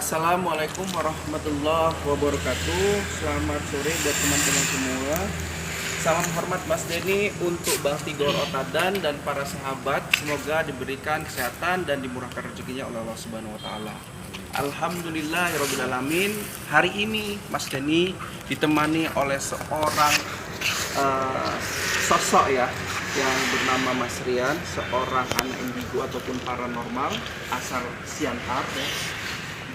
Assalamualaikum warahmatullahi wabarakatuh. Selamat sore buat teman-teman semua. Salam hormat Mas Denny untuk Bang Tigor Otadan dan para sahabat. Semoga diberikan kesehatan dan dimurahkan rezekinya oleh Allah Subhanahu wa taala. Alhamdulillahirabbil alamin. Hari ini Mas Denny ditemani oleh seorang sosok ya yang bernama Mas Rian, seorang anak indigo ataupun paranormal asal Siantar ya.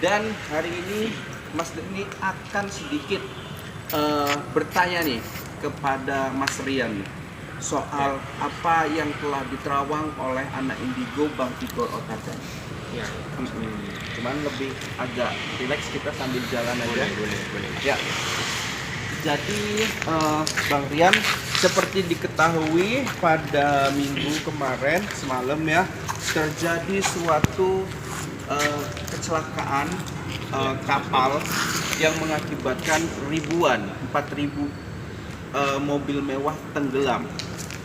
Dan hari ini Mas Denny akan sedikit bertanya nih kepada Mas Rian soal apa yang telah diterawang oleh anak indigo Bang Tigor Otadan. Ya. Cuman lebih agak rileks, kita sambil jalan aja. Boleh. Ya. Jadi Bang Rian, seperti diketahui pada minggu kemarin semalam ya, terjadi suatu kecelakaan kapal yang mengakibatkan 4.000 mobil mewah tenggelam.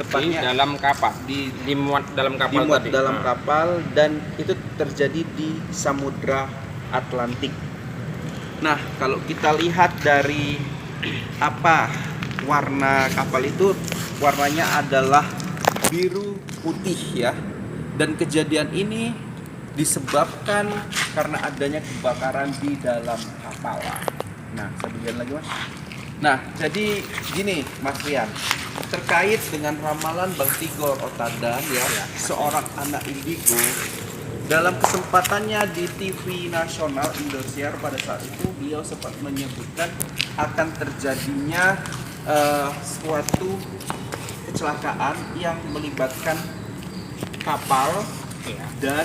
Tepatnya dalam kapal, dimuat dalam kapal dimuat tadi. dalam kapal, dan itu terjadi di Samudra Atlantik. Nah, kalau kita lihat dari apa warna kapal itu, warnanya adalah biru putih ya. Dan kejadian ini disebabkan karena adanya kebakaran di dalam kapal. Nah, sebagian lagi Mas. Nah, jadi gini Mas Rian, terkait dengan ramalan Bang Tigor Otadan ya, seorang anak indigo, dalam kesempatannya di TV nasional Indosiar pada saat itu beliau sempat menyebutkan akan terjadinya suatu kecelakaan yang melibatkan kapal dan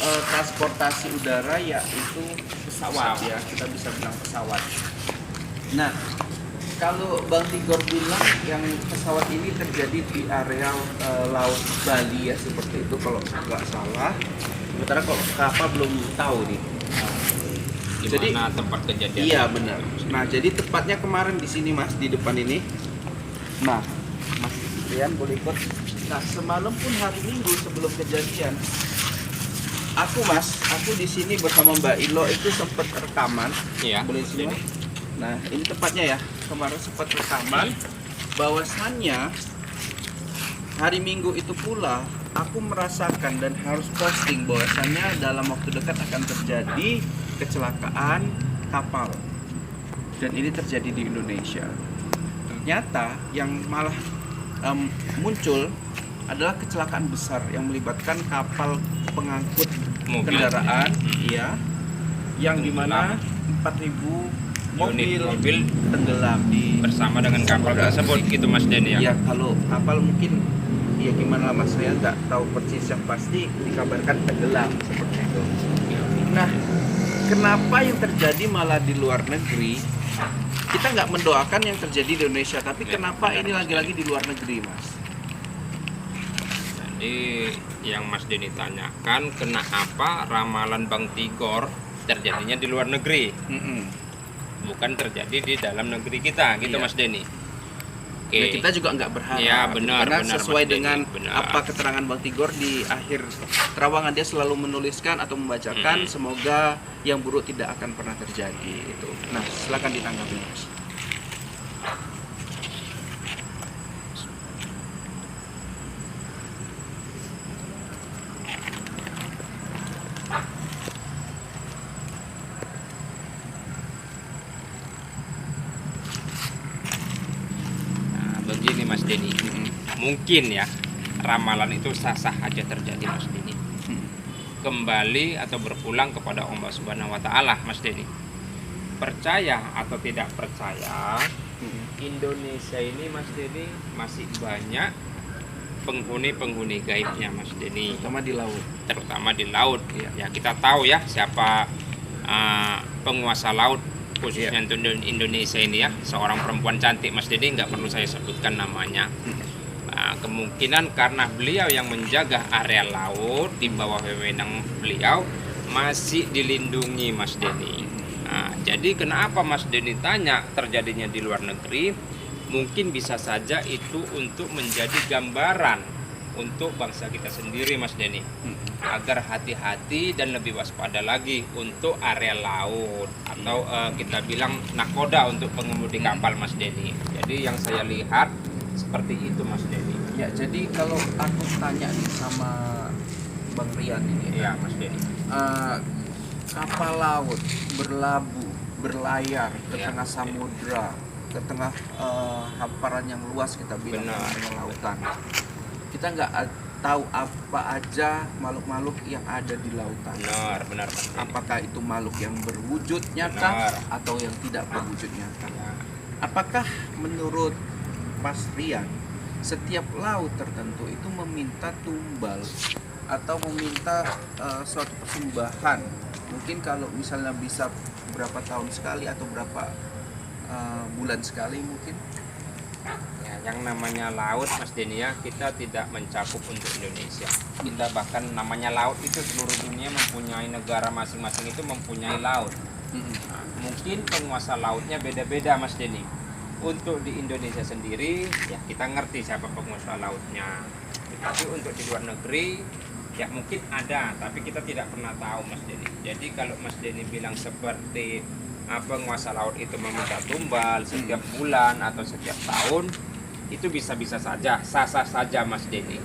transportasi udara, yaitu pesawat ya, kita bisa bilang pesawat. Nah, kalau Bang Tigor bilang yang pesawat ini terjadi di area Laut Bali ya, seperti itu kalau nggak salah. Sementara kalau kapal belum tahu nih. Jadi tempat kejadian? Iya benar. Nah, jadi tepatnya kemarin di sini Mas, di depan ini. Nah, Mas Rian boleh ikut. Nah, semalam pun hari Minggu sebelum kejadian, aku di sini bersama Mbak Ilo itu sempat rekaman. Iya. Boleh sini Mas? Nah, ini tepatnya ya, kemarin sempat rekaman bahwasannya hari Minggu itu pula aku merasakan dan harus posting bahwasannya dalam waktu dekat akan terjadi kecelakaan kapal. Dan ini terjadi di Indonesia. Ternyata yang malah muncul adalah kecelakaan besar yang melibatkan kapal pengangkut kendaraan, iya, yang dimana 4.000 mobil tenggelam di bersama dengan kapal tersebut gitu Mas Denny ya? Ya, kalau kapal mungkin ya gimana Mas, saya nggak tahu persis, yang pasti dikabarkan tenggelam seperti itu. Nah, kenapa yang terjadi malah di luar negeri? Kita nggak mendoakan yang terjadi di Indonesia, tapi kenapa ini lagi-lagi di luar negeri Mas? Jadi yang Mas Denny tanyakan, kenapa ramalan Bang Tigor terjadinya di luar negeri, bukan terjadi di dalam negeri kita gitu. Iya. Mas Denny. Oke. Nah, kita juga nggak berharap. Ya, benar, karena benar, sesuai Mas dengan Denny, apa keterangan Bang Tigor di akhir terawangan, dia selalu menuliskan atau membacakan semoga yang buruk tidak akan pernah terjadi itu. Nah, silakan ditanggapi Mas. Begini Mas Denny, mungkin ya ramalan itu sah-sah aja terjadi Mas Denny. Kembali atau berpulang kepada Allah Subhanahu wa taala Mas Denny. Percaya atau tidak percaya, Indonesia ini Mas Denny masih banyak penghuni gaibnya Mas Denny, terutama di laut ya. Kita tahu ya siapa penguasa laut khususnya untuk Indonesia ini ya, seorang perempuan cantik Mas Denny, nggak perlu saya sebutkan namanya. Nah, kemungkinan karena beliau yang menjaga area laut, di bawah wewenang beliau masih dilindungi Mas Denny. Nah, jadi kenapa Mas Denny tanya terjadinya di luar negeri? Mungkin bisa saja itu untuk menjadi gambaran untuk bangsa kita sendiri, Mas Denny, agar hati-hati dan lebih waspada lagi untuk area laut atau kita bilang nakoda untuk pengemudi kapal, Mas Denny. Jadi yang saya lihat seperti itu, Mas Denny. Ya, jadi kalau aku tanya nih sama Bang Rian ini, Iya, Mas Denny. kapal laut berlabuh, berlayar ke Ya, tengah samudra, ke tengah hamparan yang luas kita bilang Benar. namanya lautan. Kita nggak tahu apa aja makhluk-makhluk yang ada di lautan. Benar, Mas Denny. Apakah itu makhluk yang berwujud nyata Benar. atau yang tidak berwujud nyata? Ya. Apakah menurut Mas Rian setiap laut tertentu itu meminta tumbal atau meminta suatu persembahan? Mungkin kalau misalnya bisa berapa tahun sekali atau berapa bulan sekali mungkin. Ya, yang namanya laut, Mas Denny, ya, kita tidak mencakup untuk Indonesia. Kita bahkan namanya laut itu seluruh dunia mempunyai negara masing-masing itu mempunyai laut. Nah, mungkin penguasa lautnya beda-beda, Mas Denny. Untuk di Indonesia sendiri, ya kita ngerti siapa penguasa lautnya. Tapi untuk di luar negeri, ya mungkin ada, tapi kita tidak pernah tahu, Mas Denny. Jadi kalau Mas Denny bilang seperti penguasa laut itu meminta tumbal setiap bulan atau setiap tahun, itu bisa-bisa saja, sah-sah saja, Mas Denny.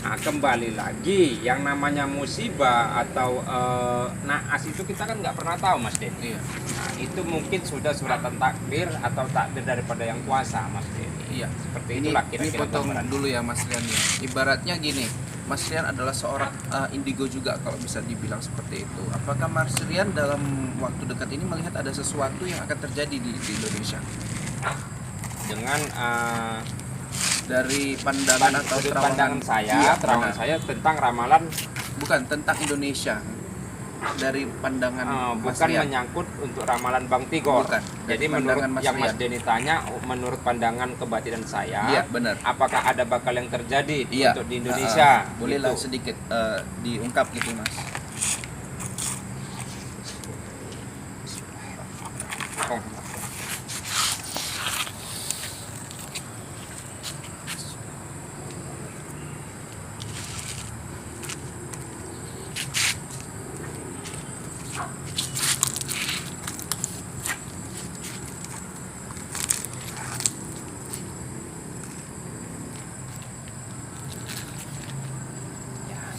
Nah, kembali lagi yang namanya musibah atau naas itu kita kan nggak pernah tahu, Mas Denny. Iya. Nah, itu mungkin sudah suratan takdir atau takdir daripada yang kuasa, Mas Denny. Iya. Seperti Ini itulah kira-kira potong gambaran. dulu ya Mas Rian ya. Ibaratnya gini, Mas Rian adalah seorang indigo juga kalau bisa dibilang seperti itu. Apakah Mas Rian dalam waktu dekat ini melihat ada sesuatu yang akan terjadi di Indonesia? Dengan Dari pandangan atau sudut terawangan pandangan saya, Iya, terawangan benar. saya tentang ramalan Bukan tentang Indonesia. Dari pandangan Mas bukan Rian. menyangkut untuk ramalan Bang Tigor. Bukan. Jadi Dari menurut pandangan Mas yang Mas Rian. Denny tanya, menurut pandangan kebatinan saya, Iya, benar. apakah ada bakal yang terjadi Iya. untuk di Indonesia? Bolehlah Gitu. sedikit diungkap gitu Mas. Oh.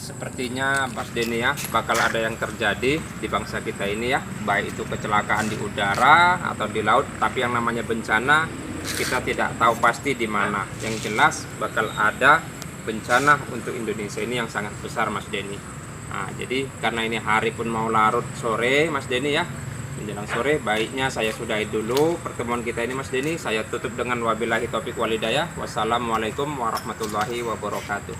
Sepertinya Mas Denny ya, bakal ada yang terjadi di bangsa kita ini ya, baik itu kecelakaan di udara atau di laut, tapi yang namanya bencana kita tidak tahu pasti di mana. Yang jelas bakal ada bencana untuk Indonesia ini yang sangat besar, Mas Denny. Nah, jadi karena ini hari pun mau larut sore, Mas Denny ya, menjelang sore, baiknya saya sudahi dulu pertemuan kita ini, Mas Denny. Saya tutup dengan wabillahi taufik walhidayah. Wassalamualaikum warahmatullahi wabarakatuh.